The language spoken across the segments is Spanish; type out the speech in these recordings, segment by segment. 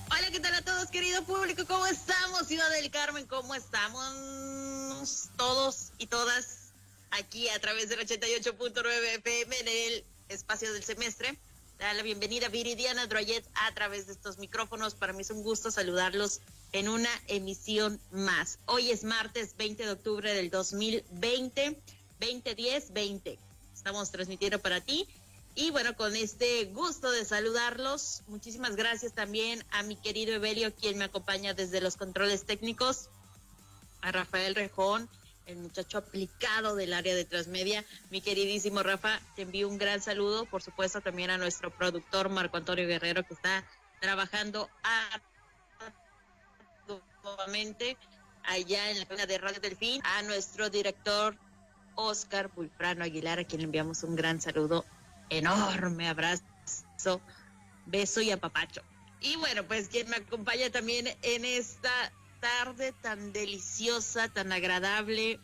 Hola, ¿qué tal a todos, querido público? ¿Cómo estamos? Ciudad del Carmen, ¿cómo estamos todos y todas aquí a través del 88.9 FM en el espacio del semestre? Da la bienvenida Viridiana Droyet a través de estos micrófonos. Para mí es un gusto saludarlos en una emisión más. Hoy es martes 20 de octubre del 2020, 2010-20. Estamos transmitiendo para ti. Y bueno, con este gusto de saludarlos, muchísimas gracias también a mi querido Evelio, quien me acompaña desde los controles técnicos, a Rafael Rejón, el muchacho aplicado del área de Transmedia. Mi queridísimo Rafa, te envío un gran saludo, por supuesto también a nuestro productor Marco Antonio Guerrero, que está trabajando arduamente allá en la cabina de Radio Delfín, a nuestro director Oscar Bulprano Aguilar, a quien le enviamos un gran saludo, enorme abrazo, beso y apapacho. Y bueno, pues quien me acompaña también en esta tarde tan deliciosa, tan agradable.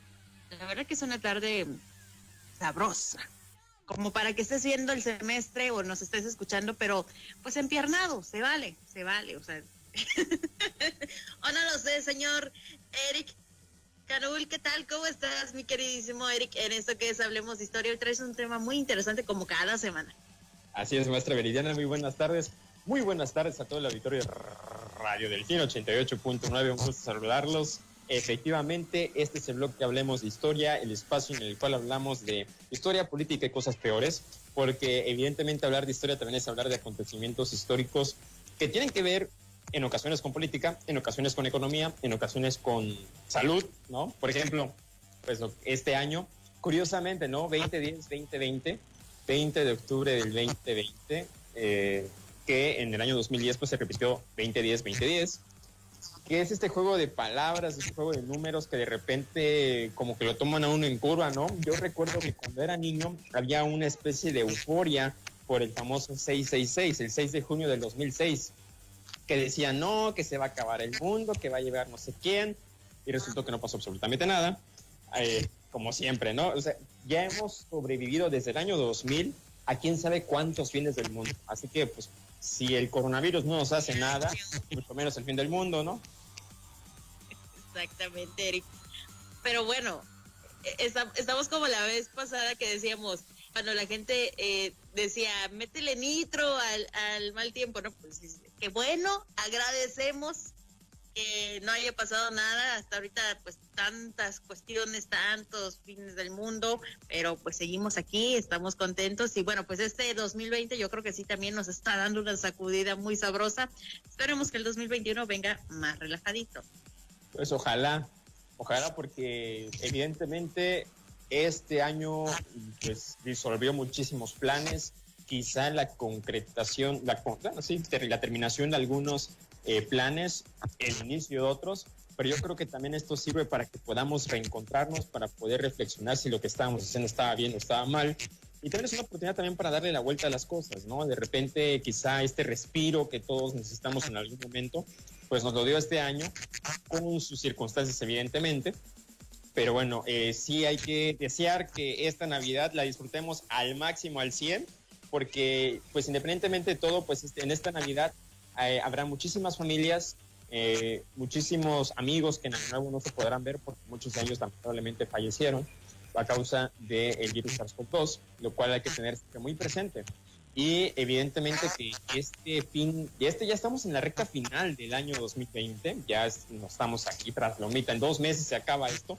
La verdad que es una tarde sabrosa, como para que estés viendo el semestre o nos estés escuchando, pero pues empiernado, se vale, o sea. O no lo sé, señor Eric Canul, ¿qué tal? ¿Cómo estás, mi queridísimo Eric? En esto que es Hablemos de Historia, hoy traes un tema muy interesante como cada semana. Así es, maestra Veridiana, muy buenas tardes. Muy buenas tardes a todo el auditorio de Radio Delfín 88.9, un gusto saludarlos. Efectivamente, este es el blog que Hablemos de Historia, el espacio en el cual hablamos de historia, política y cosas peores, porque evidentemente hablar de historia también es hablar de acontecimientos históricos que tienen que ver en ocasiones con política, en ocasiones con economía, en ocasiones con salud, ¿no? Por ejemplo, pues este año, curiosamente, ¿no? 2010-2020, 20 de octubre del 2020, que en el año 2010 pues se repitió 2010-2010, que es este juego de palabras, este juego de números que de repente como que lo toman a uno en curva, ¿no? Yo recuerdo que cuando era niño había una especie de euforia por el famoso 666, el 6 de junio del 2006, que decían, no, que se va a acabar el mundo, que va a llegar no sé quién, y resultó que no pasó absolutamente nada, como siempre, ¿no? O sea, ya hemos sobrevivido desde el año 2000 a quién sabe cuántos fines del mundo, así que, pues, si el coronavirus no nos hace nada, mucho menos el fin del mundo, ¿no? Exactamente, Eric. Pero bueno, estamos como la vez pasada que decíamos, cuando la gente decía, métele nitro al mal tiempo, ¿no? Pues que bueno, agradecemos que no haya pasado nada hasta ahorita, pues tantas cuestiones, tantos fines del mundo, pero pues seguimos aquí, estamos contentos y bueno, pues este 2020 yo creo que sí también nos está dando una sacudida muy sabrosa. Esperemos que el 2021 venga más relajadito. Pues ojalá porque evidentemente este año pues disolvió muchísimos planes, quizá la concretación, la terminación de algunos planes, el inicio de otros, pero yo creo que también esto sirve para que podamos reencontrarnos, para poder reflexionar si lo que estábamos haciendo estaba bien o estaba mal, y también es una oportunidad también para darle la vuelta a las cosas, ¿no? De repente quizá este respiro que todos necesitamos en algún momento, pues nos lo dio este año, con sus circunstancias evidentemente, pero bueno, sí hay que desear que esta Navidad la disfrutemos al máximo, al 100, porque pues independientemente de todo, pues en esta Navidad habrá muchísimas familias, muchísimos amigos que en el nuevo no se podrán ver porque muchos de ellos lamentablemente fallecieron a causa del virus SARS-CoV-2, lo cual hay que tener muy presente. Y evidentemente que ya estamos en la recta final del año 2020, no estamos aquí tras lomita, en 2 meses se acaba esto,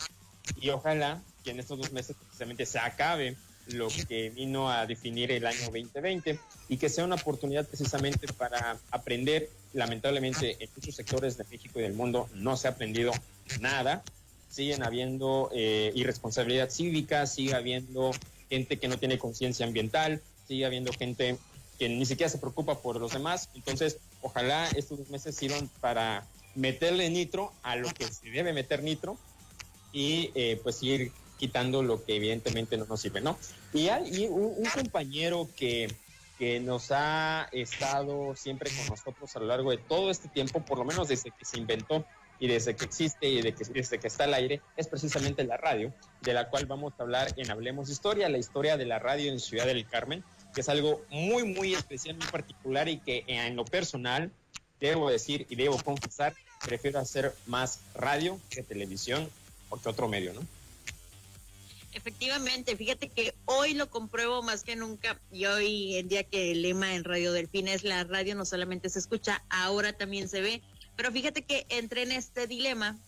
y ojalá que en estos 2 meses precisamente se acabe lo que vino a definir el año 2020 y que sea una oportunidad precisamente para aprender. Lamentablemente en muchos sectores de México y del mundo no se ha aprendido nada, siguen habiendo irresponsabilidad cívica, sigue habiendo gente que no tiene conciencia ambiental, sigue habiendo gente que ni siquiera se preocupa por los demás. Entonces ojalá estos 2 meses sirvan para meterle nitro a lo que se debe meter nitro y pues ir quitando lo que evidentemente no nos sirve, ¿no? Y hay un compañero que nos ha estado siempre con nosotros a lo largo de todo este tiempo, por lo menos desde que se inventó y desde que existe y desde que está al aire es precisamente la radio, de la cual vamos a hablar en Hablemos Historia, la historia de la radio en Ciudad del Carmen, que es algo muy, muy especial, muy particular y que en lo personal, debo decir y debo confesar, prefiero hacer más radio que televisión o que otro medio, ¿no? Efectivamente, fíjate que hoy lo compruebo más que nunca y hoy en día que el lema en Radio Delfín es la radio no solamente se escucha, ahora también se ve, pero fíjate que entré en este dilema,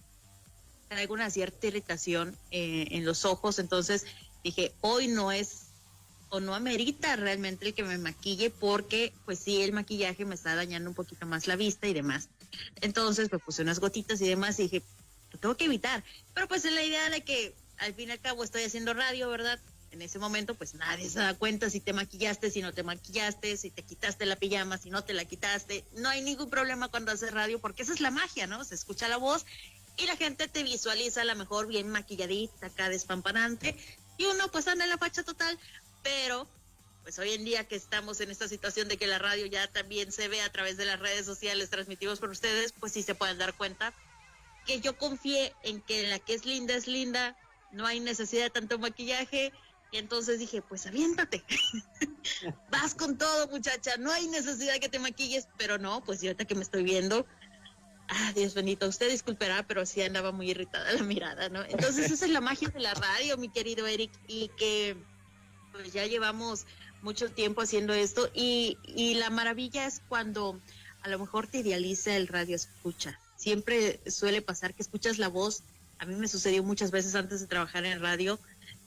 traigo una cierta irritación en los ojos, entonces dije, hoy no es o no amerita realmente el que me maquille porque pues sí, el maquillaje me está dañando un poquito más la vista y demás. Entonces me puse unas gotitas y demás y dije, lo tengo que evitar, pero pues es la idea de que al fin y al cabo estoy haciendo radio, ¿verdad? En ese momento, pues nadie se da cuenta si te maquillaste, si no te maquillaste, si te quitaste la pijama, si no te la quitaste. No hay ningún problema cuando haces radio, porque esa es la magia, ¿no? Se escucha la voz y la gente te visualiza a lo mejor bien maquilladita, acá despampanante, y uno pues anda en la facha total, pero pues hoy en día que estamos en esta situación de que la radio ya también se ve a través de las redes sociales transmitidos por ustedes, pues sí se pueden dar cuenta que yo confié en que la que es linda, no hay necesidad de tanto maquillaje, y entonces dije, pues aviéntate, vas con todo muchacha, no hay necesidad de que te maquilles, pero no, pues yo ahorita que me estoy viendo, Dios bendito, usted disculpará, pero sí andaba muy irritada la mirada, ¿no? Entonces esa es la magia de la radio, mi querido Eric, y que pues ya llevamos mucho tiempo haciendo esto, y la maravilla es cuando a lo mejor te idealiza el radio escucha, siempre suele pasar que escuchas la voz. A mí me sucedió muchas veces antes de trabajar en radio.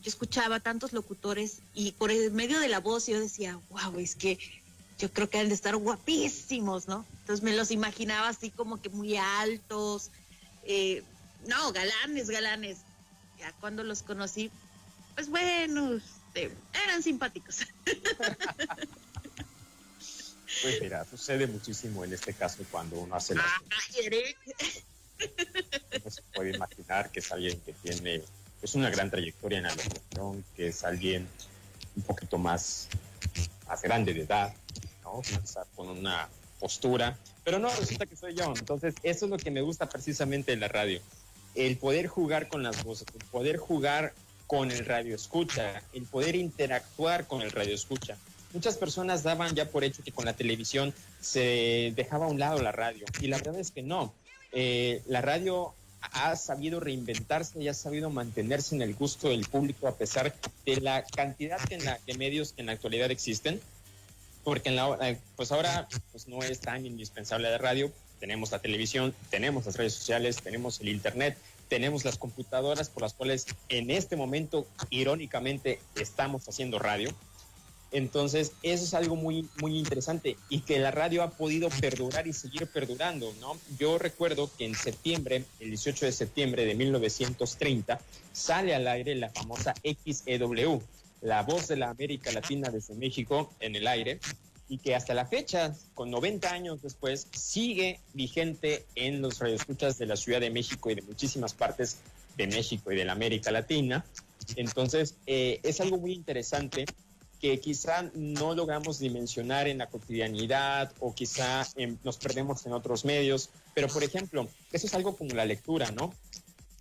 Yo escuchaba tantos locutores y por el medio de la voz yo decía, wow, es que yo creo que han de estar guapísimos, ¿no? Entonces me los imaginaba así como que muy altos, no, galanes. Ya cuando los conocí, pues bueno, eran simpáticos. Pues mira, sucede muchísimo en este caso cuando uno hace la... No se puede imaginar que es alguien que tiene pues una gran trayectoria en la locución, que es alguien un poquito más grande de edad, ¿no? Quizá con una postura, pero no, resulta que soy yo. Entonces, eso es lo que me gusta precisamente de la radio, el poder jugar con las voces, el poder jugar con el radio escucha, el poder interactuar con el radio escucha. Muchas personas daban ya por hecho que con la televisión se dejaba a un lado la radio, y la verdad es que no. La radio ha sabido reinventarse y ha sabido mantenerse en el gusto del público a pesar de la cantidad de medios que en la actualidad existen, porque pues ahora pues no es tan indispensable la radio. Tenemos la televisión, tenemos las redes sociales, tenemos el internet, tenemos las computadoras por las cuales en este momento irónicamente estamos haciendo radio. Entonces, eso es algo muy, muy interesante y que la radio ha podido perdurar y seguir perdurando, ¿no? Yo recuerdo que en septiembre, el 18 de septiembre de 1930, sale al aire la famosa XEW, la voz de la América Latina desde México en el aire, y que hasta la fecha, con 90 años después, sigue vigente en los radioescuchas de la Ciudad de México y de muchísimas partes de México y de la América Latina. Entonces, es algo muy interesante que quizá no logramos dimensionar en la cotidianidad o quizá nos perdemos en otros medios, pero por ejemplo, eso es algo como la lectura, ¿no?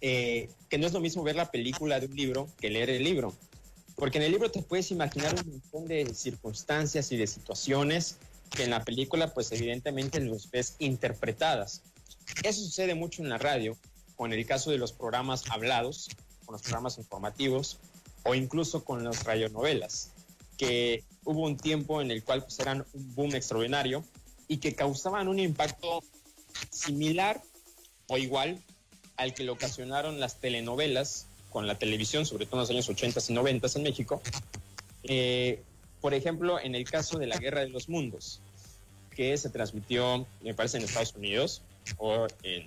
Que no es lo mismo ver la película de un libro que leer el libro, porque en el libro te puedes imaginar un montón de circunstancias y de situaciones que en la película pues evidentemente los ves interpretadas. Eso sucede mucho en la radio, con el caso de los programas hablados, con los programas informativos o incluso con las radionovelas, que hubo un tiempo en el cual pues, eran un boom extraordinario y que causaban un impacto similar o igual al que le ocasionaron las telenovelas con la televisión, sobre todo en los años 80 y 90 en México. Por ejemplo, en el caso de la Guerra de los Mundos, que se transmitió, me parece, en Estados Unidos o en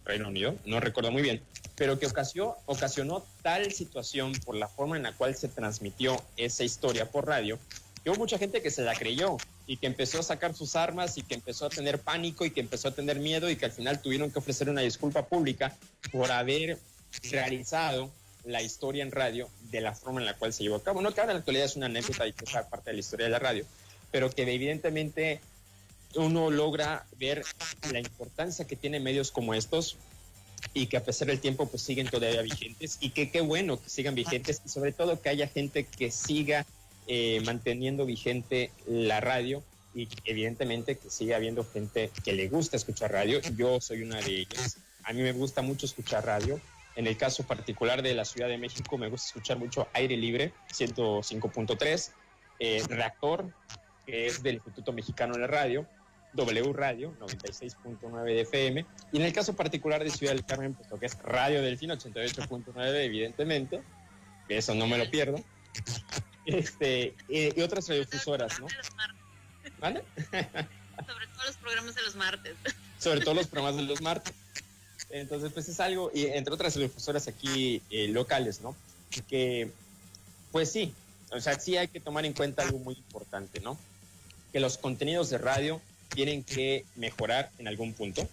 Reino Unido, no recuerdo muy bien, pero que ocasionó tal situación por la forma en la cual se transmitió esa historia por radio, que hubo mucha gente que se la creyó y que empezó a sacar sus armas y que empezó a tener pánico y que empezó a tener miedo y que al final tuvieron que ofrecer una disculpa pública por haber realizado la historia en radio de la forma en la cual se llevó a cabo. No que ahora en la actualidad es una anécdota y que es parte de la historia de la radio, pero que evidentemente uno logra ver la importancia que tienen medios como estos y que a pesar del tiempo pues siguen todavía vigentes y que qué bueno que sigan vigentes y sobre todo que haya gente que siga manteniendo vigente la radio y evidentemente que siga habiendo gente que le gusta escuchar radio. Yo soy una de ellas. A mí me gusta mucho escuchar radio. En el caso particular de la Ciudad de México me gusta escuchar mucho Aire Libre 105.3, Reactor, que es del Instituto Mexicano de Radio, W Radio 96.9 de FM, y en el caso particular de Ciudad del Carmen, pues lo que es Radio Delfín 88.9, evidentemente, eso no me lo pierdo, y otras radiofusoras, ¿no? ¿Vale? Sobre todo los programas de los martes. Sobre todo los programas de los martes. Entonces, pues es algo, y entre otras radiofusoras aquí locales, ¿no? Que, pues sí, o sea, sí hay que tomar en cuenta algo muy importante, ¿no? Que los contenidos de radio tienen que mejorar en algún punto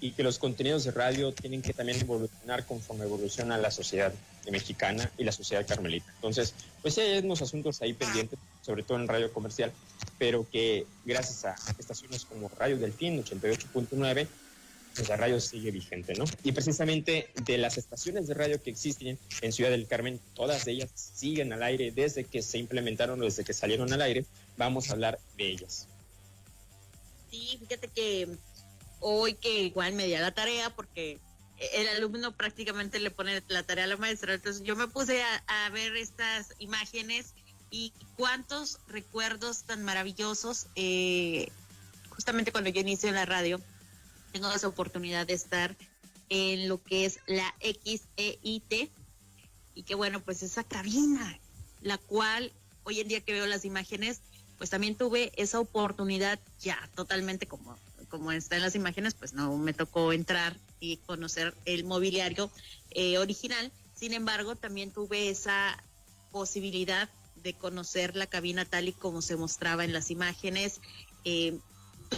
y que los contenidos de radio tienen que también evolucionar conforme evoluciona la sociedad mexicana y la sociedad carmelita. Entonces, pues sí hay unos asuntos ahí pendientes, sobre todo en radio comercial, pero que gracias a estaciones como Radio Delfín 88.9, pues la radio sigue vigente, ¿no? Y precisamente de las estaciones de radio que existen en Ciudad del Carmen, todas ellas siguen al aire desde que se implementaron o desde que salieron al aire. Vamos a hablar de ellas. Sí, fíjate que hoy que igual me di a la tarea porque el alumno prácticamente le pone la tarea a la maestra, entonces yo me puse a ver estas imágenes y cuántos recuerdos tan maravillosos, justamente cuando yo inicio en la radio, tengo esa oportunidad de estar en lo que es la XEIT y que bueno, pues esa cabina, la cual hoy en día que veo las imágenes, pues también tuve esa oportunidad ya totalmente como está en las imágenes, pues no me tocó entrar y conocer el mobiliario original. Sin embargo, también tuve esa posibilidad de conocer la cabina tal y como se mostraba en las imágenes.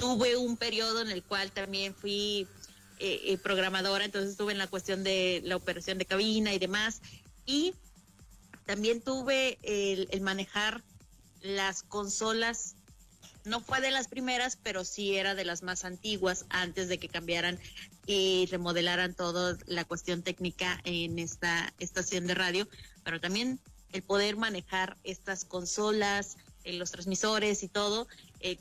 Tuve un periodo en el cual también fui programadora, entonces estuve en la cuestión de la operación de cabina y demás. Y también tuve el manejar las consolas. No fue de las primeras, pero sí era de las más antiguas antes de que cambiaran y remodelaran toda la cuestión técnica en esta estación de radio, pero también el poder manejar estas consolas, los transmisores y todo,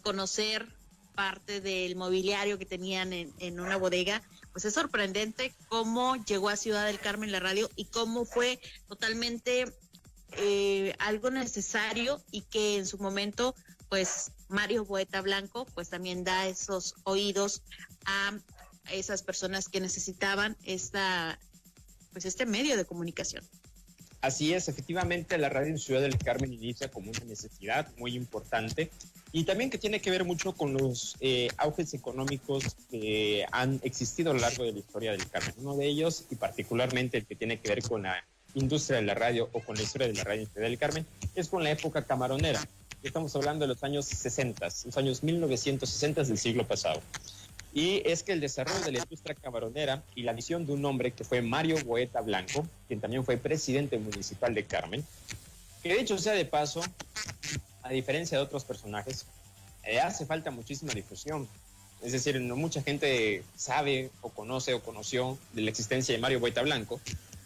conocer parte del mobiliario que tenían en una bodega, pues es sorprendente cómo llegó a Ciudad del Carmen la radio y cómo fue totalmente algo necesario y que en su momento pues Mario Boeta Blanco pues también da esos oídos a esas personas que necesitaban este medio de comunicación. Así es, efectivamente la radio en Ciudad del Carmen inicia como una necesidad muy importante y también que tiene que ver mucho con los auges económicos que han existido a lo largo de la historia del Carmen. Uno de ellos, y particularmente el que tiene que ver con la industria de la radio o con la historia de la radio en Ciudad del Carmen, es con la época camaronera. Estamos hablando de los años 60, los años 1960 del siglo pasado. Y es que el desarrollo de la industria camaronera y la visión de un hombre que fue Mario Boeta Blanco, quien también fue presidente municipal de Carmen, que de hecho sea de paso, a diferencia de otros personajes, hace falta muchísima difusión. Es decir, no mucha gente sabe o conoce o conoció de la existencia de Mario Boeta Blanco,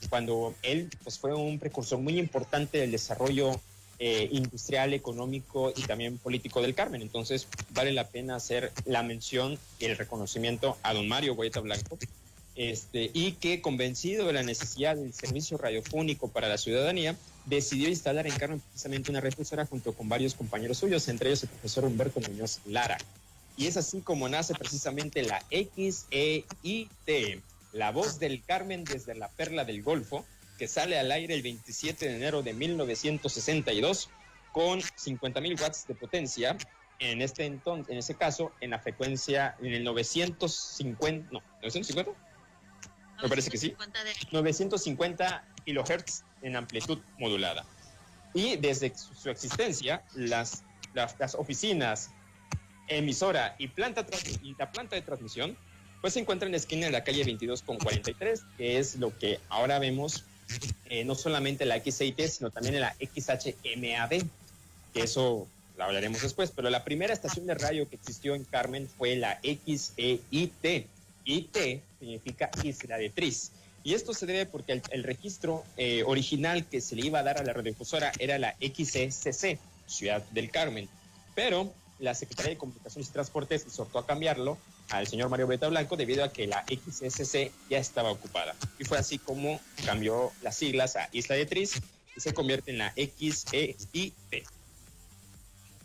cuando él pues, fue un precursor muy importante del desarrollo industrial, económico y también político del Carmen. Entonces vale la pena hacer la mención y el reconocimiento a don Mario Boeta Blanco, y que convencido de la necesidad del servicio radiofónico para la ciudadanía, decidió instalar en Carmen precisamente una radiodifusora junto con varios compañeros suyos, entre ellos el profesor Humberto Muñoz Lara. Y es así como nace precisamente la XEIT, la voz del Carmen desde la Perla del Golfo, que sale al aire el 27 de enero de 1962 con 50,000 watts de potencia, en ese caso, en la frecuencia, en el 950, no, ¿950? Me parece que sí. 950 kilohertz en amplitud modulada. Y desde su existencia, las oficinas, emisora y la planta de transmisión, pues se encuentra en la esquina de la calle 22 con 43, que es lo que ahora vemos, no solamente la XIT, sino también en la XHMAD, que eso lo hablaremos después, pero la primera estación de radio que existió en Carmen fue la XEIT, y T significa Isla de Tris. Y esto se debe porque el registro original que se le iba a dar a la radiodifusora era la XCCC, Ciudad del Carmen. Pero la Secretaría de Comunicaciones y Transportes exhortó a cambiarlo al señor Mario Beta Blanco debido a que la XCCC ya estaba ocupada. Y fue así como cambió las siglas a Isla de Tris y se convierte en la XEIT.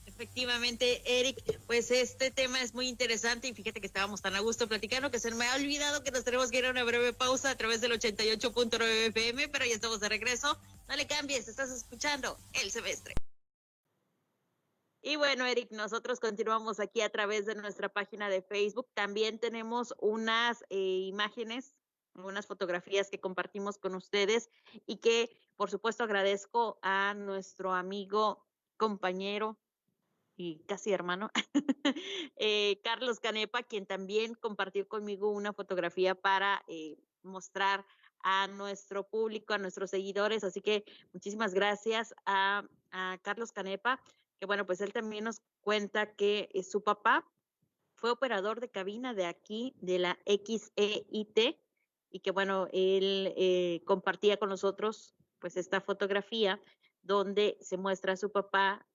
Efectivamente, Eric, pues este tema es muy interesante y fíjate que estábamos tan a gusto platicando que se me ha olvidado que nos tenemos que ir a una breve pausa a través del 88.9 FM, pero ya estamos de regreso. No le cambies, estás escuchando El Semestre. Y bueno, Eric, nosotros continuamos aquí a través de nuestra página de Facebook. También tenemos unas imágenes, unas fotografías que compartimos con ustedes y que, por supuesto, agradezco a nuestro amigo, compañero y casi hermano, Carlos Canepa, quien también compartió conmigo una fotografía para mostrar a nuestro público, a nuestros seguidores. Así que muchísimas gracias a Carlos Canepa, que bueno, pues él también nos cuenta que su papá fue operador de cabina de aquí, de la XEIT, y que bueno, él compartía con nosotros pues esta fotografía donde se muestra a su papá,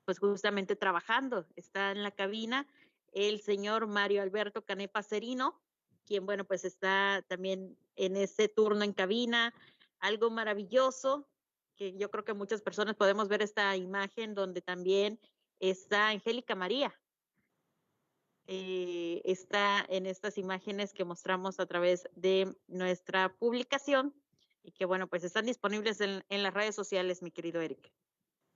pues justamente trabajando, está en la cabina el señor Mario Alberto Canepa Cerino, quien bueno, pues está también en ese turno en cabina, algo maravilloso, que yo creo que muchas personas podemos ver esta imagen donde también está Angélica María, está en estas imágenes que mostramos a través de nuestra publicación y que bueno, pues están disponibles en las redes sociales, mi querido Eric.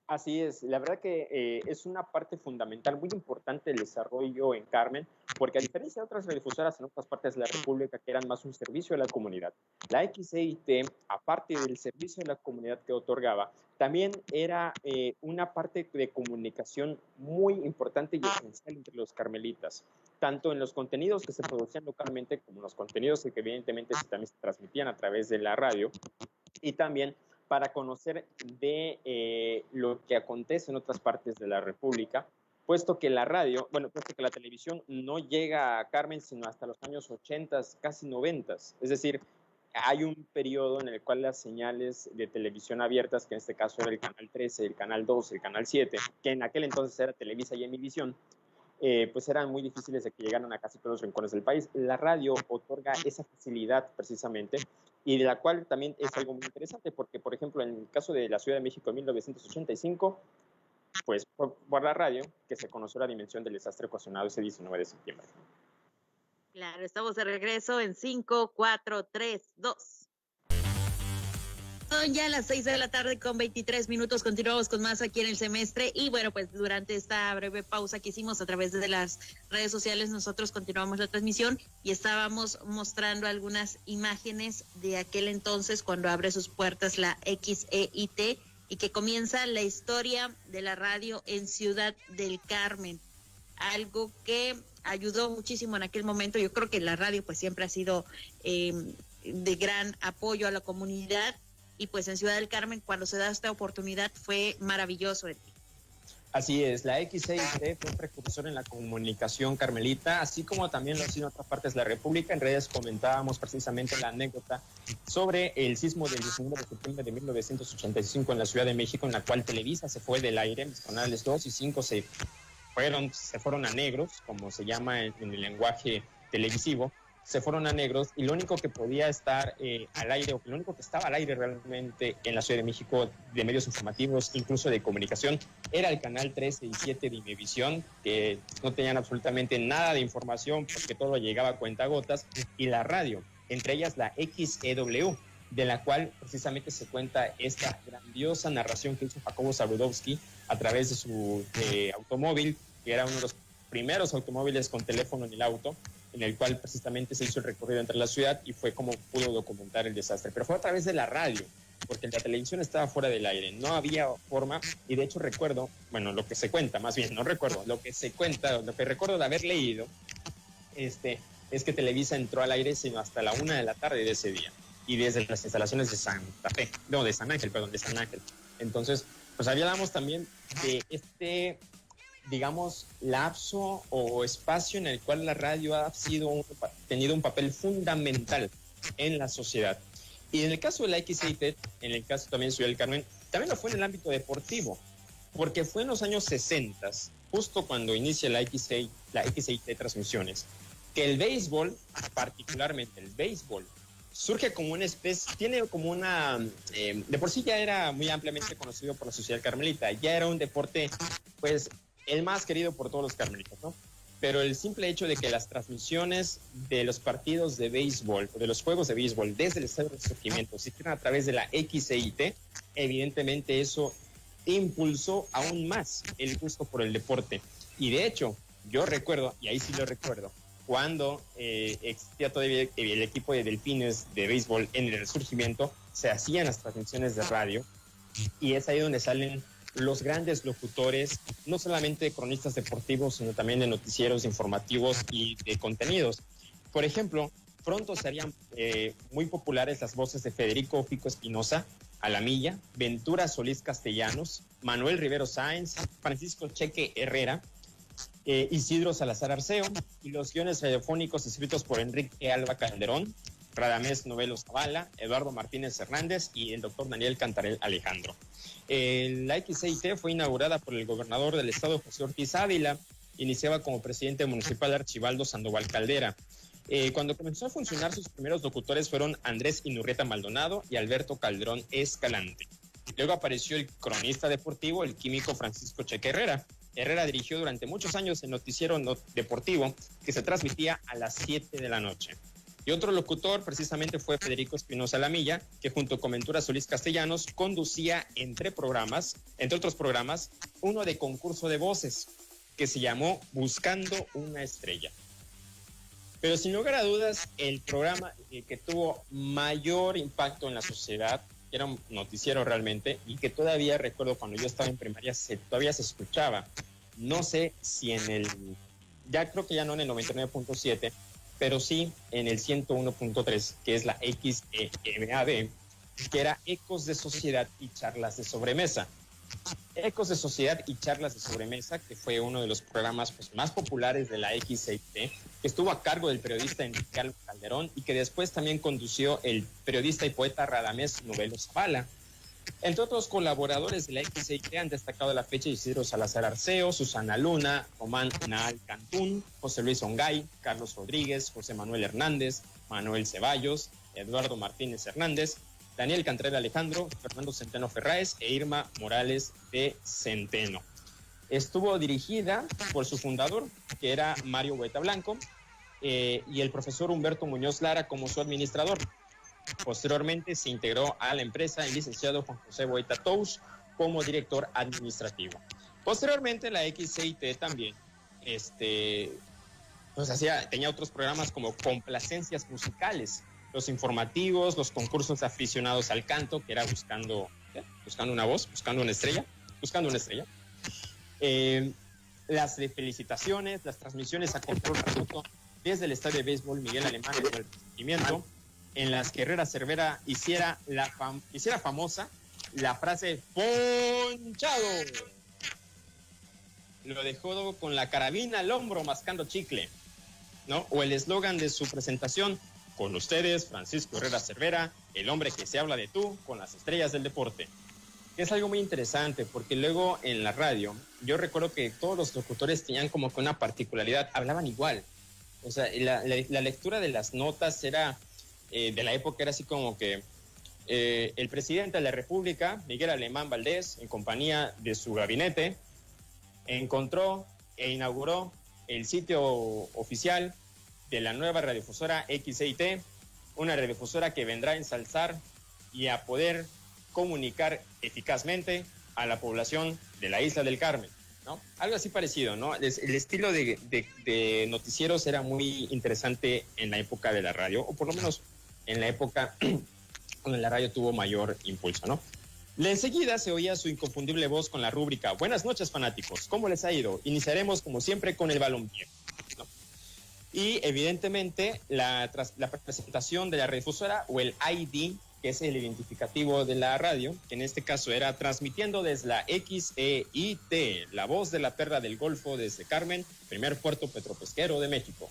Así es, la verdad que es una parte fundamental, muy importante del desarrollo en Carmen, porque a diferencia de otras radiodifusoras en otras partes de la República que eran más un servicio a la comunidad, la XEIT, aparte del servicio a la comunidad que otorgaba, también era una parte de comunicación muy importante y esencial entre los carmelitas, tanto en los contenidos que se producían localmente como en los contenidos que evidentemente también se transmitían a través de la radio, y también para conocer de lo que acontece en otras partes de la República, puesto que la radio, bueno, puesto que la televisión no llega a Carmen sino hasta los años 80, casi 90. Es decir, hay un periodo en el cual las señales de televisión abiertas, que en este caso era el canal 13, el canal 12, el canal 7, que en aquel entonces era Televisa y Emivisión, pues eran muy difíciles de que llegaran a casi todos los rincones del país. La radio otorga esa facilidad precisamente y de la cual también es algo muy interesante porque, por ejemplo, en el caso de la Ciudad de México en 1985, pues por la radio que se conoció la dimensión del desastre ocasionado ese 19 de septiembre. Claro, estamos de regreso en 5, 4, 3, 2. Son ya las 6 de la tarde con 23 minutos. Continuamos con más aquí en El Semestre. Y bueno, pues durante esta breve pausa que hicimos a través de las redes sociales, nosotros continuamos la transmisión y estábamos mostrando algunas imágenes de aquel entonces cuando abre sus puertas la XEIT y que comienza la historia de la radio en Ciudad del Carmen. Algo que ayudó muchísimo en aquel momento. Yo creo que la radio pues siempre ha sido de gran apoyo a la comunidad. Y pues en Ciudad del Carmen, cuando se da esta oportunidad, fue maravilloso. Así es, la XEIT fue un precursor en la comunicación carmelita, así como también lo ha sido en otras partes de la República. En redes comentábamos precisamente la anécdota sobre el sismo del 19 de septiembre de 1985 en la Ciudad de México, en la cual Televisa se fue del aire, los canales 2 y 5 se fueron a negros, como se llama en el lenguaje televisivo. Se fueron a negros y lo único que podía estar al aire, o lo único que estaba al aire realmente en la Ciudad de México de medios informativos, incluso de comunicación, era el canal 13 y 7 de Imevisión, que no tenían absolutamente nada de información porque todo llegaba a cuentagotas, y la radio, entre ellas la XEW, de la cual precisamente se cuenta esta grandiosa narración que hizo Jacobo Zabludowski a través de su automóvil, que era uno de los primeros automóviles con teléfono en el auto, en el cual precisamente se hizo el recorrido entre la ciudad y fue como pudo documentar el desastre. Pero fue a través de la radio, porque la televisión estaba fuera del aire, no había forma, y de hecho recuerdo, bueno, lo que se cuenta, más bien, no recuerdo, lo que se cuenta, lo que recuerdo de haber leído, es que Televisa entró al aire sino hasta la 1 de la tarde de ese día, y desde las instalaciones de de San Ángel. Entonces, pues hablábamos también de digamos, lapso o espacio en el cual la radio ha tenido un papel fundamental en la sociedad. Y en el caso de la XIT, en el caso también de Ciudad del Carmen, también lo fue en el ámbito deportivo, porque fue en los años 60, justo cuando inicia la XIT Transmisiones, que el béisbol, particularmente el béisbol, surge como una especie, tiene como una, de por sí ya era muy ampliamente conocido por la sociedad carmelita, ya era un deporte, pues, el más querido por todos los carmelitas, ¿no? Pero el simple hecho de que las transmisiones de los partidos de béisbol, de los juegos de béisbol, desde el Estadio Resurgimiento, se hicieron a través de la XIT, evidentemente eso impulsó aún más el gusto por el deporte. Y de hecho, yo recuerdo, y ahí sí lo recuerdo, cuando existía todavía el equipo de Delfines de béisbol en el Resurgimiento, se hacían las transmisiones de radio, y es ahí donde salen los grandes locutores, no solamente de cronistas deportivos, sino también de noticieros informativos y de contenidos. Por ejemplo, pronto serían muy populares las voces de Federico Fico Espinosa, Alamilla, Ventura Solís Castellanos, Manuel Rivero Sáenz, Francisco Cheque Herrera, Isidro Salazar Arceo, y los guiones radiofónicos escritos por Enrique Alba Calderón, Radamés Novelo Zavala, Eduardo Martínez Hernández y el doctor Daniel Cantarell Alejandro. La XIT fue inaugurada por el gobernador del estado, José Ortiz Ávila. Iniciaba como presidente municipal Archibaldo Sandoval Caldera. Cuando comenzó a funcionar, sus primeros locutores fueron Andrés Inurrieta Maldonado y Alberto Calderón Escalante. Luego apareció el cronista deportivo, el químico Francisco Cheque Herrera. Herrera dirigió durante muchos años el noticiero deportivo que se transmitía a las 7 de la noche. Y otro locutor precisamente fue Federico Espinosa Lamilla, que junto con Ventura Solís Castellanos conducía entre otros programas, uno de concurso de voces que se llamó Buscando una Estrella. Pero sin lugar a dudas, el programa que tuvo mayor impacto en la sociedad, que era un noticiero realmente, y que todavía recuerdo cuando yo estaba en primaria, todavía se escuchaba. No sé si ya creo que ya no en el 99.7, pero sí en el 101.3, que es la XEMAD, que era Ecos de Sociedad y Charlas de Sobremesa. Ecos de Sociedad y Charlas de Sobremesa, que fue uno de los programas más populares de la XIT, que estuvo a cargo del periodista Enrique Alba Calderón y que después también condució el periodista y poeta Radamés Novelo Zavala. Entre otros colaboradores de la XIT han destacado a la fecha Isidro Salazar Arceo, Susana Luna, Román Naal Cantún, José Luis Ongay, Carlos Rodríguez, José Manuel Hernández, Manuel Ceballos, Eduardo Martínez Hernández, Daniel Cantarell Alejandro, Fernando Centeno Ferráez e Irma Morales de Centeno. Estuvo dirigida por su fundador, que era Mario Hueta Blanco, y el profesor Humberto Muñoz Lara como su administrador. Posteriormente se integró a la empresa el licenciado Juan José Boita Tous como director administrativo. Posteriormente la XIT también tenía otros programas como complacencias musicales, los informativos, los concursos de aficionados al canto, que era buscando una voz, buscando una estrella, las de felicitaciones, las transmisiones a control remoto desde el estadio de béisbol Miguel Alemán en el Resurgimiento, en las que Herrera Cervera hiciera famosa la frase ¡ponchado! Lo dejó con la carabina al hombro mascando chicle, ¿no? O el eslogan de su presentación: con ustedes, Francisco Herrera Cervera, el hombre que se habla de tú con las estrellas del deporte. Es algo muy interesante porque luego en la radio, yo recuerdo que todos los locutores tenían como que una particularidad, hablaban igual. O sea, la lectura de las notas era, de la época era así como que el presidente de la República, Miguel Alemán Valdés, en compañía de su gabinete, encontró e inauguró el sitio oficial de la nueva radiodifusora XIT, una radiodifusora que vendrá a ensalzar y a poder comunicar eficazmente a la población de la isla del Carmen, ¿no? Algo así parecido, ¿no? El estilo de noticieros era muy interesante en la época de la radio, o por lo menos en la época cuando la radio tuvo mayor impulso, ¿no? Enseguida se oía su inconfundible voz con la rúbrica Buenas noches, fanáticos, ¿cómo les ha ido? Iniciaremos como siempre con el balompié, ¿no? Y evidentemente la presentación de la radiodifusora, o el ID, que es el identificativo de la radio, que en este caso era transmitiendo desde la XEIT, la voz de la perla del Golfo desde Carmen, primer puerto petropesquero de México.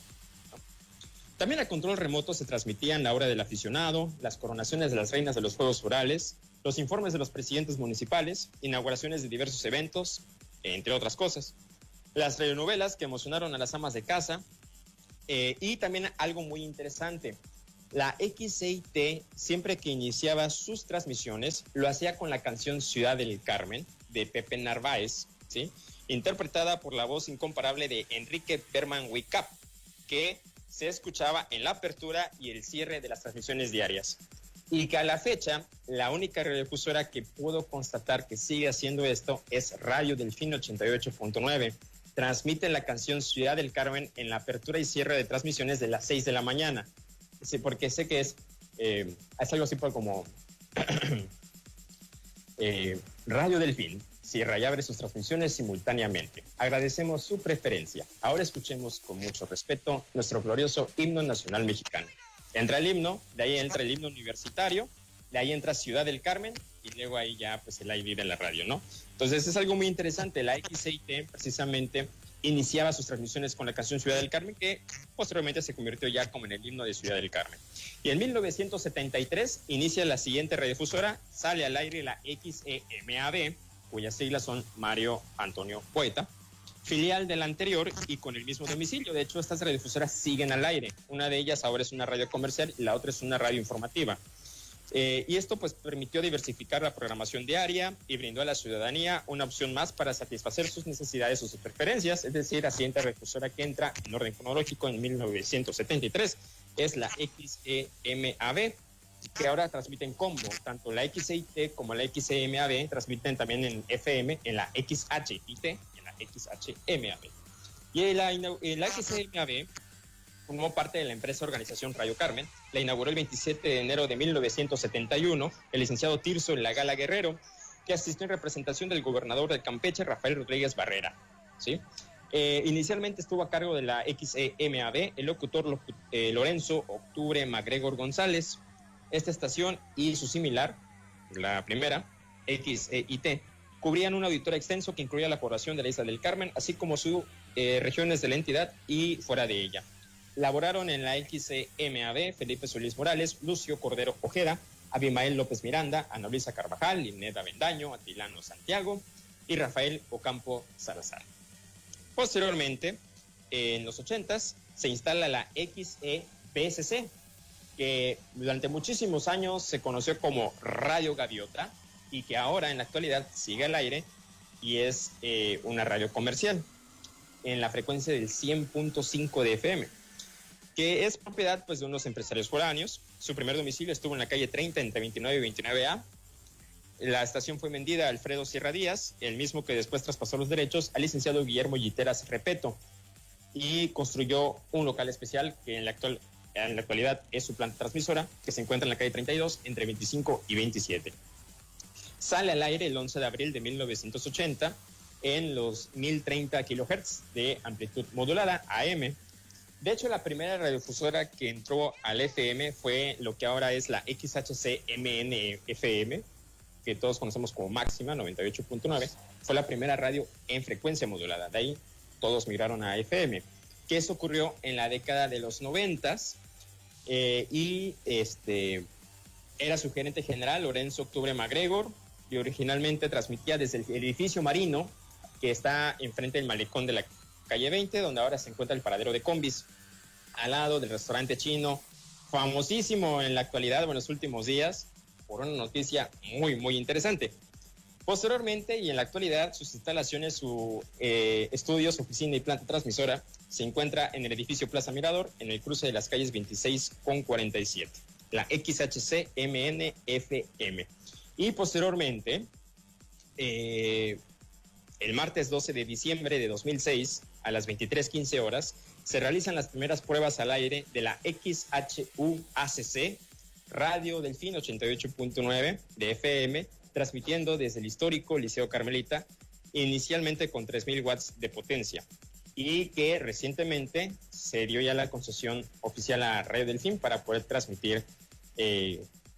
También a control remoto se transmitían la hora del aficionado, las coronaciones de las reinas de los Juegos Florales, los informes de los presidentes municipales, inauguraciones de diversos eventos, entre otras cosas. Las radionovelas que emocionaron a las amas de casa, y también algo muy interesante. La XEIT, siempre que iniciaba sus transmisiones, lo hacía con la canción Ciudad del Carmen, de Pepe Narváez, ¿sí? Interpretada por la voz incomparable de Enrique Berman Wicap, que se escuchaba en la apertura y el cierre de las transmisiones diarias. Y que a la fecha, la única radiodifusora que puedo constatar que sigue haciendo esto es Radio Delfín 88.9. Transmite la canción Ciudad del Carmen en la apertura y cierre de transmisiones de las 6 de la mañana. Sí, porque sé que es algo así como Radio Delfín cierra y abre sus transmisiones simultáneamente. Agradecemos su preferencia. Ahora escuchemos con mucho respeto nuestro glorioso himno nacional mexicano. Entra el himno, de ahí entra el himno universitario, de ahí entra Ciudad del Carmen y luego ahí ya pues el ID de la radio, ¿no? Entonces es algo muy interesante. La XEIT precisamente iniciaba sus transmisiones con la canción Ciudad del Carmen, que posteriormente se convirtió ya como en el himno de Ciudad del Carmen. Y en 1973 inicia la siguiente radiodifusora, sale al aire la XEMAB, cuyas siglas son Mario Antonio Poeta, filial de la anterior y con el mismo domicilio. De hecho, estas radiodifusoras siguen al aire. Una de ellas ahora es una radio comercial y la otra es una radio informativa. Y esto pues permitió diversificar la programación diaria y brindó a la ciudadanía una opción más para satisfacer sus necesidades o sus preferencias. Es decir, la siguiente radiodifusora que entra en orden cronológico en 1973 es la XEMAB, que ahora transmiten combo. Tanto la XEIT como la XEMAB transmiten también en FM, en la XHIT y en la XHMAB. Y la XEMAB formó parte de la empresa Organización Rayo Carmen. La inauguró el 27 de enero de 1971 el licenciado Tirso Lagala Guerrero, que asistió en representación del gobernador de Campeche, Rafael Rodríguez Barrera, ¿sí? Inicialmente estuvo a cargo de la XEMAB el locutor Lorenzo Octubre MacGregor González. Esta estación y su similar, la primera, XEIT, cubrían un auditorio extenso que incluía la población de la Isla del Carmen, así como sus regiones de la entidad y fuera de ella. Laboraron en la XEMAB Felipe Solís Morales, Lucio Cordero Ojeda, Abimael López Miranda, Ana Luisa Carvajal, Ineda Bendaño, Atilano Santiago y Rafael Ocampo Salazar. Posteriormente, en los 80s, se instala la XEBSC, que durante muchísimos años se conoció como Radio Gaviota y que ahora en la actualidad sigue al aire y es una radio comercial en la frecuencia del 100.5 de FM, que es propiedad pues de unos empresarios foráneos. Su primer domicilio estuvo en la calle 30 entre 29 y 29A. La estación fue vendida a Alfredo Sierra Díaz, el mismo que después traspasó los derechos al licenciado Guillermo Yiteras Repeto y construyó un local especial que en la actualidad es su planta transmisora, que se encuentra en la calle 32 entre 25 y 27. Sale al aire el 11 de abril de 1980 en los 1030 kHz de amplitud modulada AM. De hecho, la primera radiodifusora que entró al FM fue lo que ahora es la XHCMN-FM, que todos conocemos como Máxima 98.9. Fue la primera radio en frecuencia modulada. De ahí todos migraron a FM. Que eso ocurrió en la década de los 90s. Era su gerente general Lorenzo Octubre MacGregor y originalmente transmitía desde el edificio Marino, que está enfrente del malecón de la calle 20, donde ahora se encuentra el paradero de combis, al lado del restaurante chino, famosísimo en la actualidad, en los últimos días, por una noticia muy, muy interesante. Posteriormente y en la actualidad, sus instalaciones, su estudios, oficina y planta transmisora se encuentra en el edificio Plaza Mirador, en el cruce de las calles 26 con 47, la XHCMN-FM. Y posteriormente, el martes 12 de diciembre de 2006, a las 23:15 horas, se realizan las primeras pruebas al aire de la XHUACC, Radio Delfín 88.9 de FM, transmitiendo desde el histórico Liceo Carmelita, inicialmente con 3,000 watts de potencia, y que recientemente se dio ya la concesión oficial a Radio Delfín para poder transmitir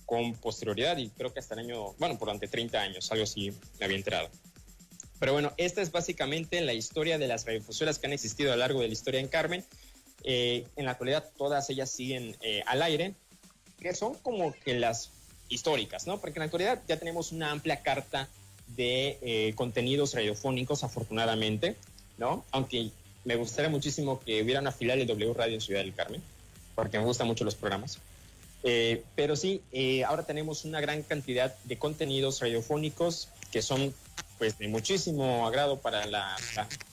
con posterioridad y creo que hasta el año, bueno, durante 30 años, algo así me había enterado. Pero bueno, esta es básicamente la historia de las radiofusoras que han existido a lo largo de la historia en Carmen. En la actualidad todas ellas siguen al aire, que son como que las históricas, ¿no? Porque en la actualidad ya tenemos una amplia carta de contenidos radiofónicos, afortunadamente, ¿no? Aunque me gustaría muchísimo que hubiera una filial de W Radio en Ciudad del Carmen, porque me gustan mucho los programas. Pero sí, ahora tenemos una gran cantidad de contenidos radiofónicos que son pues de muchísimo agrado para la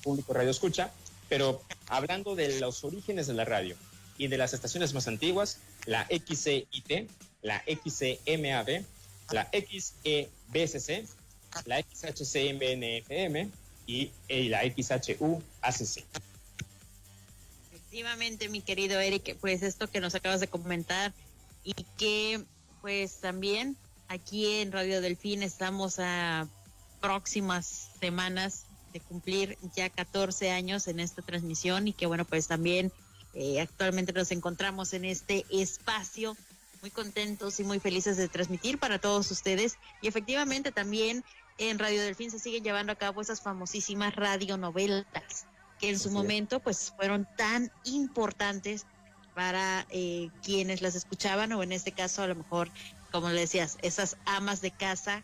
público radio escucha, pero hablando de los orígenes de la radio y de las estaciones más antiguas, la XCIT, la XCMAB, la XEBCC, la XHCMNFM y la XHUACC. Efectivamente, mi querido Eric, pues esto que nos acabas de comentar y que pues también aquí en Radio Delfín estamos a próximas semanas de cumplir ya 14 años en esta transmisión y que bueno, pues también actualmente nos encontramos en este espacio muy contentos y muy felices de transmitir para todos ustedes y efectivamente también en Radio Delfín se siguen llevando a cabo esas famosísimas radionovelas que en su momento pues fueron tan importantes para quienes las escuchaban o en este caso a lo mejor, como le decías, esas amas de casa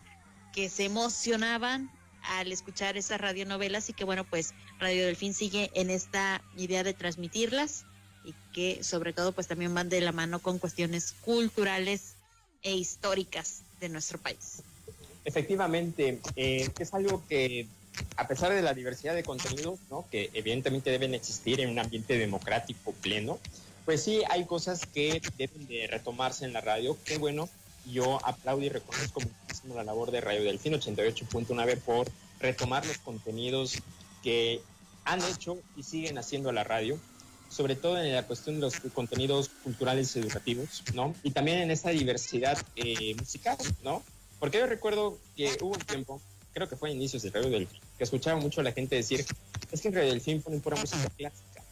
que se emocionaban al escuchar esas radionovelas y que bueno, pues Radio Delfín sigue en esta idea de transmitirlas y que sobre todo pues también van de la mano con cuestiones culturales e históricas de nuestro país. Efectivamente, es algo que a pesar de la diversidad de contenidos, ¿no? Que evidentemente deben existir en un ambiente democrático pleno, pues sí hay cosas que deben de retomarse en la radio. Qué bueno, yo aplaudo y reconozco muchísimo la labor de Radio Delfín 88.9 por retomar los contenidos que han hecho y siguen haciendo la radio, sobre todo en la cuestión de los contenidos culturales y educativos, ¿no? Y también en esta diversidad musical, ¿no? Porque yo recuerdo que hubo un tiempo, creo que fue a inicios de Radio Delfín, que escuchaba mucho a la gente decir, es que en Radio Delfín ponen pura música clásica.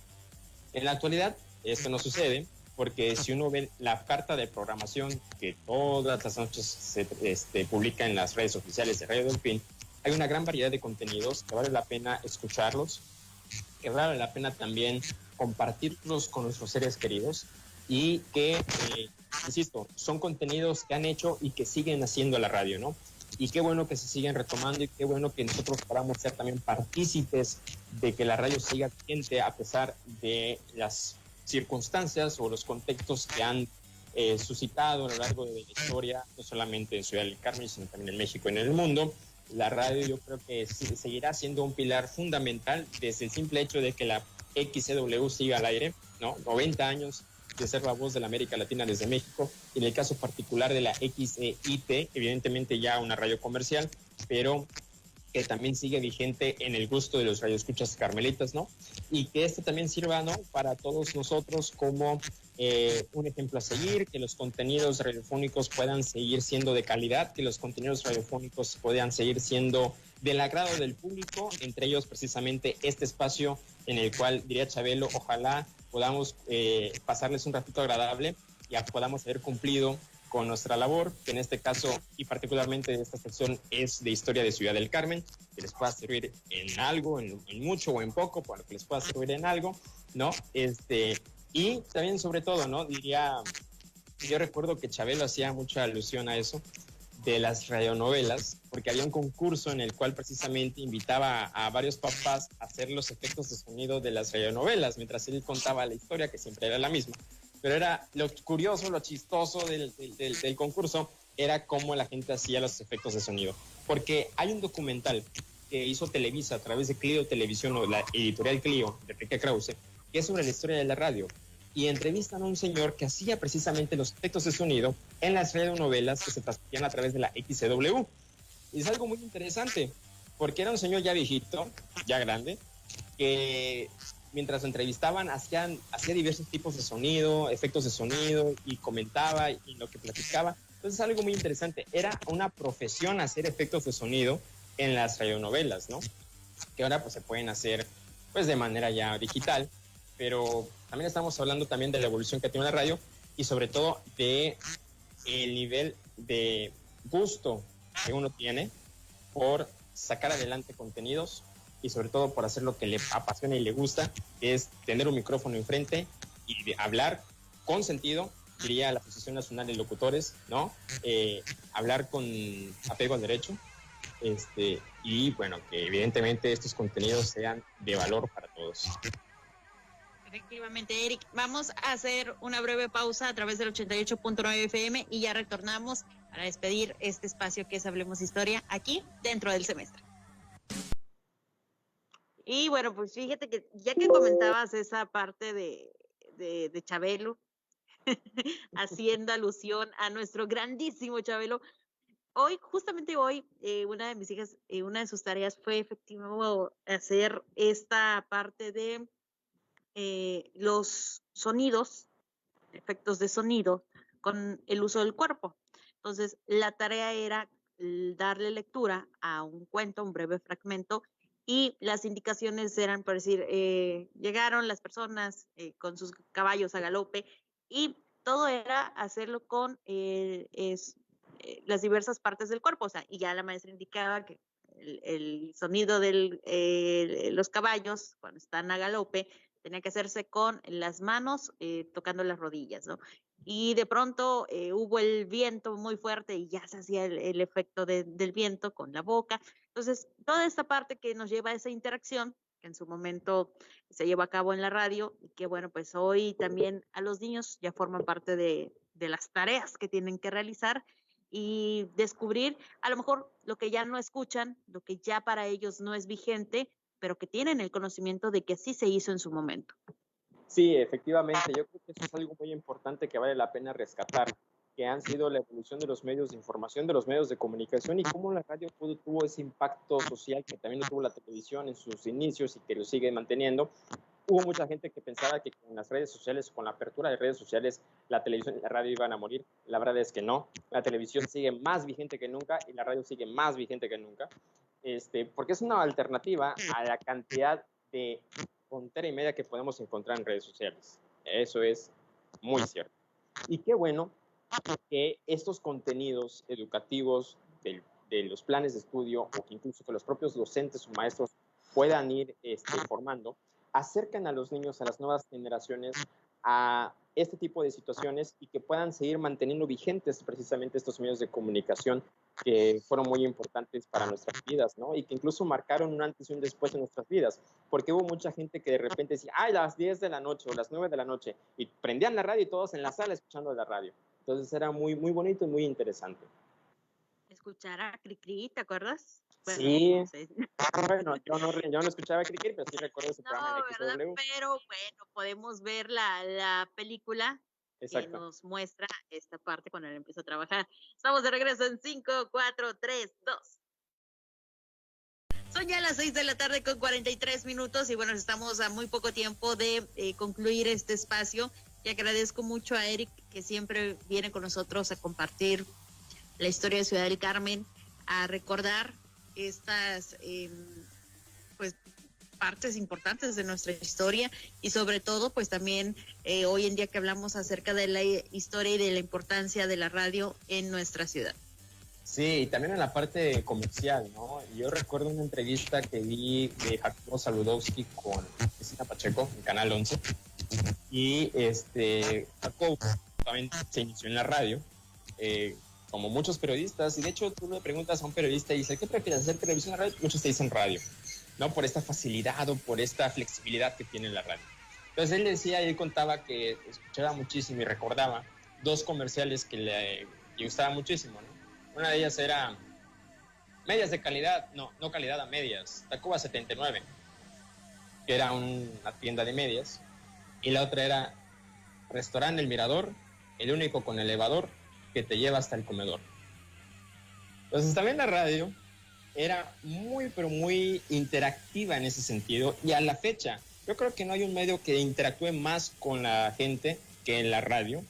En la actualidad, esto no sucede, porque si uno ve la carta de programación que todas las noches se publica en las redes oficiales de Radio Delfín, hay una gran variedad de contenidos que vale la pena escucharlos, que vale la pena también compartirlos con nuestros seres queridos y que, insisto, son contenidos que han hecho y que siguen haciendo la radio, ¿no? Y qué bueno que se siguen retomando y qué bueno que nosotros podamos ser también partícipes de que la radio siga vigente a pesar de las circunstancias o los contextos que han suscitado a lo largo de la historia, no solamente en Ciudad del Carmen, sino también en México y en el mundo. La radio yo creo que seguirá siendo un pilar fundamental desde el simple hecho de que la XCW siga al aire, ¿no? 90 años de ser la voz de la América Latina desde México, y en el caso particular de la XEIT, evidentemente ya una radio comercial, pero que también sigue vigente en el gusto de los radioescuchas carmelitas, ¿no? Y que esto también sirva, ¿no? Para todos nosotros como un ejemplo a seguir, que los contenidos radiofónicos puedan seguir siendo de calidad, que los contenidos radiofónicos puedan seguir siendo del agrado del público, entre ellos precisamente este espacio en el cual, diría Chabelo, ojalá podamos pasarles un ratito agradable y podamos haber cumplido con nuestra labor, que en este caso y particularmente esta sección es de historia de Ciudad del Carmen, que les pueda servir en algo, en mucho o en poco, para que les pueda servir en algo, ¿no? Y también sobre todo, ¿no? Yo recuerdo que Chabelo hacía mucha alusión a eso, de las radionovelas, porque había un concurso en el cual precisamente invitaba a varios papás a hacer los efectos de sonido de las radionovelas, mientras él contaba la historia, que siempre era la misma. Pero era lo curioso, lo chistoso del concurso, era cómo la gente hacía los efectos de sonido. Porque hay un documental que hizo Televisa a través de Clio Televisión, o la editorial Clio, de Enrique Krause, que es sobre la historia de la radio. Y entrevistan a un señor que hacía precisamente los efectos de sonido en las radionovelas que se transmitían a través de la XCW. Y es algo muy interesante, porque era un señor ya viejito, ya grande, que mientras lo entrevistaban hacía diversos tipos de sonido, efectos de sonido, y comentaba y lo que platicaba. Entonces es algo muy interesante. Era una profesión hacer efectos de sonido en las radionovelas, ¿no? Que ahora pues se pueden hacer pues de manera ya digital, pero también estamos hablando también de la evolución que tiene la radio y sobre todo de el nivel de gusto que uno tiene por sacar adelante contenidos y sobre todo por hacer lo que le apasiona y le gusta, que es tener un micrófono enfrente y de hablar con sentido, diría la Asociación Nacional de Locutores, ¿no? Hablar con apego al derecho, y bueno, que evidentemente estos contenidos sean de valor para todos. Efectivamente, Eric. Vamos a hacer una breve pausa a través del 88.9 FM y ya retornamos para despedir este espacio que es Hablemos Historia aquí dentro del semestre. Y bueno, pues fíjate que ya que comentabas esa parte de Chabelo, haciendo alusión a nuestro grandísimo Chabelo, justamente hoy, una de mis hijas, una de sus tareas fue efectivo hacer esta parte de los sonidos, efectos de sonido, con el uso del cuerpo. Entonces, la tarea era darle lectura a un cuento, un breve fragmento, y las indicaciones eran, por decir, llegaron las personas con sus caballos a galope, y todo era hacerlo con las diversas partes del cuerpo, o sea, y ya la maestra indicaba que el sonido de los caballos cuando están a galope tenía que hacerse con las manos tocando las rodillas, ¿no? Y de pronto hubo el viento muy fuerte y ya se hacía el efecto del viento con la boca. Entonces, toda esta parte que nos lleva a esa interacción, que en su momento se lleva a cabo en la radio, y que bueno, pues hoy también a los niños ya forman parte de las tareas que tienen que realizar y descubrir a lo mejor lo que ya no escuchan, lo que ya para ellos no es vigente, pero que tienen el conocimiento de que así se hizo en su momento. Sí, efectivamente, yo creo que eso es algo muy importante que vale la pena rescatar, que han sido la evolución de los medios de información, de los medios de comunicación y cómo la radio tuvo ese impacto social que también tuvo la televisión en sus inicios y que lo sigue manteniendo. Hubo mucha gente que pensaba que con las redes sociales, con la apertura de redes sociales, la televisión y la radio iban a morir. La verdad es que no. La televisión sigue más vigente que nunca y la radio sigue más vigente que nunca, porque es una alternativa a la cantidad de tontera y media que podemos encontrar en redes sociales. Eso es muy cierto. Y qué bueno que estos contenidos educativos de los planes de estudio o que incluso que los propios docentes o maestros puedan ir formando, acercan a los niños, a las nuevas generaciones, a este tipo de situaciones y que puedan seguir manteniendo vigentes precisamente estos medios de comunicación que fueron muy importantes para nuestras vidas, ¿no? Y que incluso marcaron un antes y un después en nuestras vidas, porque hubo mucha gente que de repente decía, ay, las 10 de la noche o las 9 de la noche, y prendían la radio y todos en la sala escuchando la radio. Entonces era muy, muy bonito y muy interesante. Escuchar a Cricri, ¿te acuerdas? Bueno, sí, no sé. Bueno, yo no escuchaba Cricri, pero sí recuerdo ese programa de ¿verdad? XW. Pero bueno, podemos ver la película. Exacto. Que nos muestra esta parte cuando él empieza a trabajar. Estamos de regreso en 5, 4, 3, 2. Son ya las 6 de la tarde con 43 minutos y bueno, estamos a muy poco tiempo de concluir este espacio y agradezco mucho a Eric que siempre viene con nosotros a compartir la historia de Ciudad del Carmen, a recordar estas pues partes importantes de nuestra historia y sobre todo pues también hoy en día que hablamos acerca de la historia y de la importancia de la radio en nuestra ciudad. Sí, y también en la parte comercial, ¿no? Yo recuerdo una entrevista que vi de Jacobo Saludowski con Cristina Pacheco en Canal 11 y Jacobo también se inició en la radio, como muchos periodistas, y de hecho tú le preguntas a un periodista y dice, ¿qué prefieres, hacer televisión o radio? Muchos te dicen radio, ¿no? Por esta facilidad o por esta flexibilidad que tiene la radio. Entonces él decía, y él contaba que escuchaba muchísimo y recordaba dos comerciales que le gustaba muchísimo, ¿no? Una de ellas era medias de calidad, no calidad a medias, Tacuba 79, que era una tienda de medias, y la otra era Restaurante El Mirador, el único con elevador que te lleva hasta el comedor. Entonces también la radio era muy, pero muy interactiva en ese sentido, y a la fecha yo creo que no hay un medio que interactúe más con la gente que en la radio,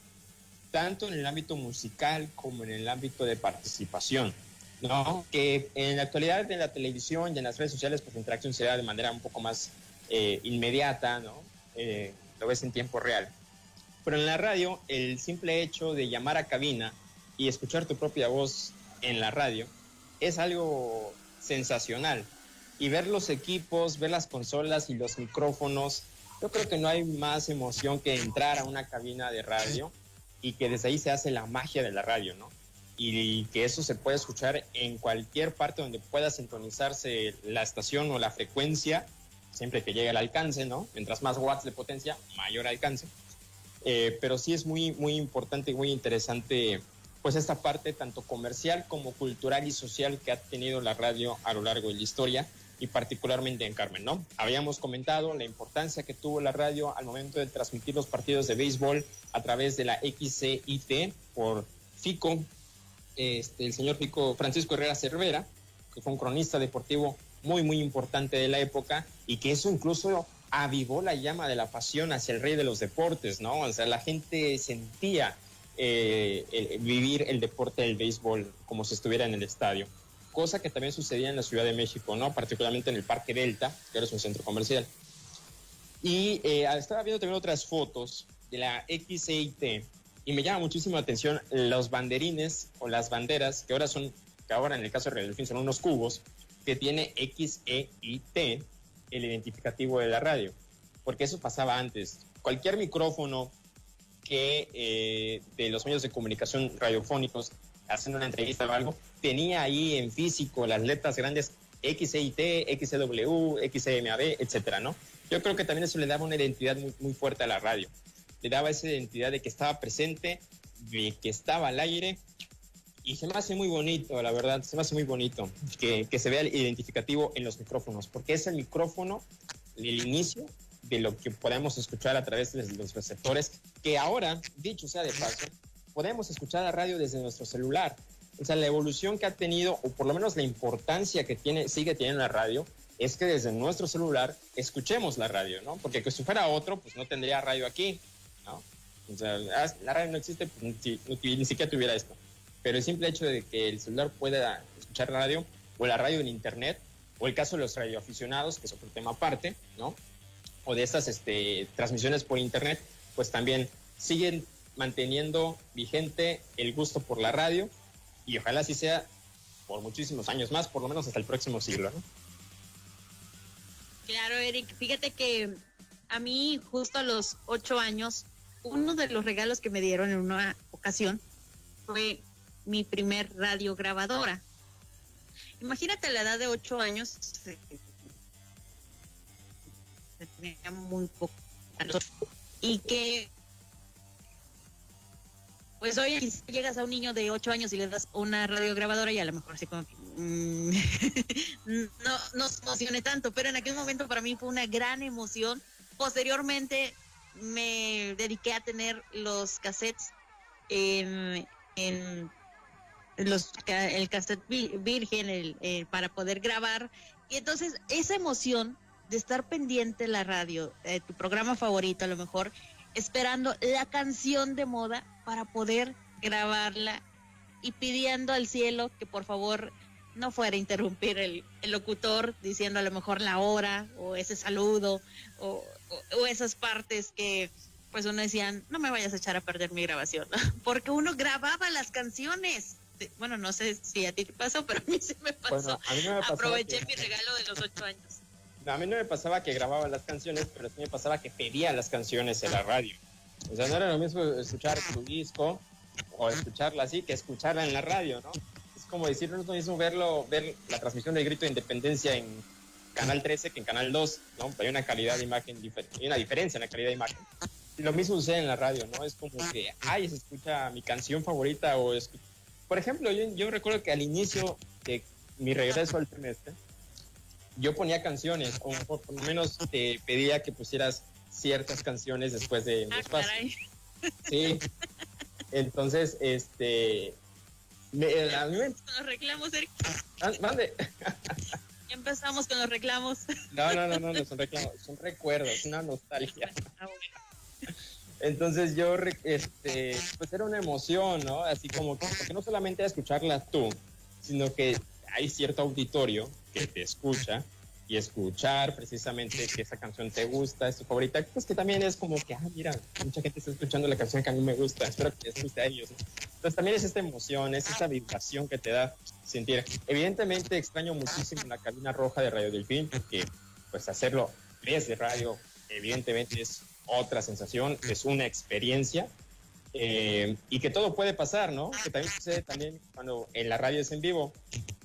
tanto en el ámbito musical como en el ámbito de participación, ¿no? Que en la actualidad en la televisión y en las redes sociales pues la interacción se da de manera un poco más inmediata, ¿no? Lo ves en tiempo real. Pero en la radio el simple hecho de llamar a cabina y escuchar tu propia voz en la radio es algo sensacional. Y ver los equipos, ver las consolas y los micrófonos, yo creo que no hay más emoción que entrar a una cabina de radio y que desde ahí se hace la magia de la radio, ¿no? Y que eso se puede escuchar en cualquier parte donde pueda sintonizarse la estación o la frecuencia, siempre que llegue al alcance, ¿no? Mientras más watts de potencia, mayor alcance. Pero sí es muy, muy importante y muy interesante, pues, esta parte tanto comercial como cultural y social que ha tenido la radio a lo largo de la historia, y particularmente en Carmen, ¿no? Habíamos comentado la importancia que tuvo la radio al momento de transmitir los partidos de béisbol a través de la XCIT por Fico, el señor Fico Francisco Herrera Cervera, que fue un cronista deportivo muy, muy importante de la época, y que eso incluso avivó la llama de la pasión hacia el rey de los deportes, ¿no? O sea, la gente sentía vivir el deporte del béisbol como si estuviera en el estadio, cosa que también sucedía en la Ciudad de México, ¿no? Particularmente en el Parque Delta, que ahora es un centro comercial. Y estaba viendo también otras fotos de la XCIT, y me llama muchísimo la atención los banderines o las banderas, que ahora en el caso de Radio Delfín son unos cubos, que tiene XEIT, el identificativo de la radio, porque eso pasaba antes. Cualquier micrófono que de los medios de comunicación radiofónicos, haciendo una entrevista o algo, tenía ahí en físico las letras grandes XEIT, XEW, XEMAB, etcétera, ¿no? Yo creo que también eso le daba una identidad muy, muy fuerte a la radio. Le daba esa identidad de que estaba presente, de que estaba al aire, y se me hace muy bonito, la verdad, se me hace muy bonito que se vea el identificativo en los micrófonos, porque es el micrófono, el inicio de lo que podemos escuchar a través de los receptores, que ahora, dicho sea de paso, podemos escuchar la radio desde nuestro celular. O sea, la evolución que ha tenido, o por lo menos la importancia que sigue teniendo la radio, es que desde nuestro celular escuchemos la radio, ¿no? Porque si fuera otro, pues no tendría radio aquí, ¿no? O sea, la radio no existe, pues ni siquiera tuviera esto. Pero el simple hecho de que el celular pueda escuchar radio, o la radio en internet, o el caso de los radioaficionados, que es otro tema aparte, ¿no? O de estas transmisiones por internet, pues también siguen manteniendo vigente el gusto por la radio, y ojalá así sea por muchísimos años más, por lo menos hasta el próximo siglo, ¿no? Claro, Eric, fíjate que a mí justo a los 8 años, uno de los regalos que me dieron en una ocasión fue mi primer radiograbadora. Imagínate la edad de 8 años, tenía muy poco, y que pues hoy llegas a un niño de 8 años y le das una radiograbadora y a lo mejor así como no se emocione tanto, pero en aquel momento para mí fue una gran emoción. Posteriormente me dediqué a tener los cassettes el cassette virgen para poder grabar, y entonces esa emoción de estar pendiente de la radio, tu programa favorito a lo mejor, esperando la canción de moda para poder grabarla y pidiendo al cielo que por favor no fuera a interrumpir el locutor diciendo a lo mejor la hora o ese saludo o esas partes que pues uno decía, no me vayas a echar a perder mi grabación, porque uno grababa las canciones. Bueno, no sé si a ti te pasó, pero a mí sí me pasó. Bueno, a mí no me aproveché mi regalo de los 8 años. No, a mí no me pasaba que grababa las canciones, pero sí me pasaba que pedía las canciones en la radio. O sea, no era lo mismo escuchar tu disco o escucharla así que escucharla en la radio, ¿no? Es como decir, no es lo mismo ver la transmisión del Grito de Independencia en Canal 13 que en Canal 2, ¿no? Hay una calidad de imagen diferente, hay una diferencia en la calidad de imagen. Y lo mismo sucede en la radio, ¿no? Es como que, se escucha mi canción favorita Por ejemplo, yo recuerdo que al inicio de mi regreso al trimestre, yo ponía canciones, o por lo menos te pedía que pusieras ciertas canciones después de un espacio. Caray. Sí. Entonces, a mí me... Con los reclamos, Eric. Mande. Ya empezamos con los reclamos. No son reclamos, son recuerdos, una nostalgia. Entonces yo, pues era una emoción, ¿no? Así como que, porque no solamente escucharla tú, sino que hay cierto auditorio que te escucha, y escuchar precisamente que esa canción te gusta, es tu favorita, pues que también es como que, mira, mucha gente está escuchando la canción que a mí me gusta, espero que les guste a ellos, ¿no? Entonces también es esta emoción, es esta vibración que te da sentir. Evidentemente extraño muchísimo la cabina roja de Radio Delfín, porque pues hacerlo desde radio, evidentemente es otra sensación, es una experiencia, y que todo puede pasar, ¿no? Que también sucede también cuando en la radio es en vivo,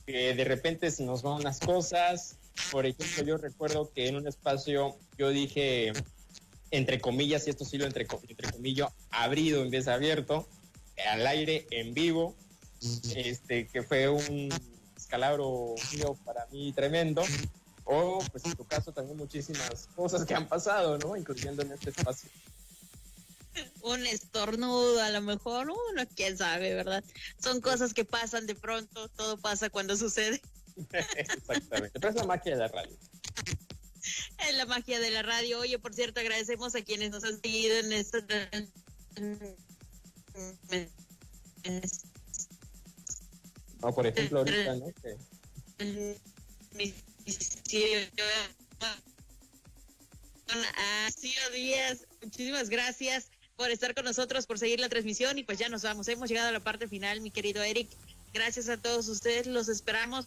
que de repente se nos van las cosas. Por ejemplo, yo recuerdo que en un espacio yo dije, entre comillas, y esto sí lo entre comillas, abrido en vez de abierto, al aire, en vivo, que fue un escalabro mío para mí tremendo. O, pues en tu caso, también muchísimas cosas que han pasado, ¿no? Incluyendo en este espacio. Un estornudo, a lo mejor, uno quién sabe, ¿verdad? Son cosas que pasan de pronto, todo pasa cuando sucede. Exactamente, pero es la magia de la radio. Es la magia de la radio. Oye, por cierto, agradecemos a quienes nos han seguido en esta... No, por ejemplo, ahorita, ¿no? Ciro Díaz, muchísimas gracias por estar con nosotros, por seguir la transmisión y pues ya nos vamos. Hemos llegado a la parte final, mi querido Eric. Gracias a todos ustedes, los esperamos.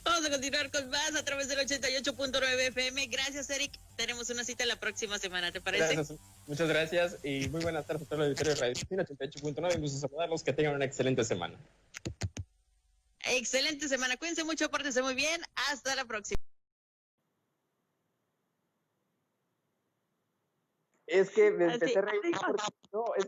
Vamos a continuar con más a través del 88.9 FM. Gracias, Eric. Tenemos una cita la próxima semana, ¿te parece? Gracias. Muchas gracias y muy buenas tardes a todos los auditores de Radio 88.9. Un gusto saludarlos, que tengan una excelente semana. Excelente semana. Cuídense mucho, pórtense muy bien. Hasta la próxima. Es que me empecé a reír. No, es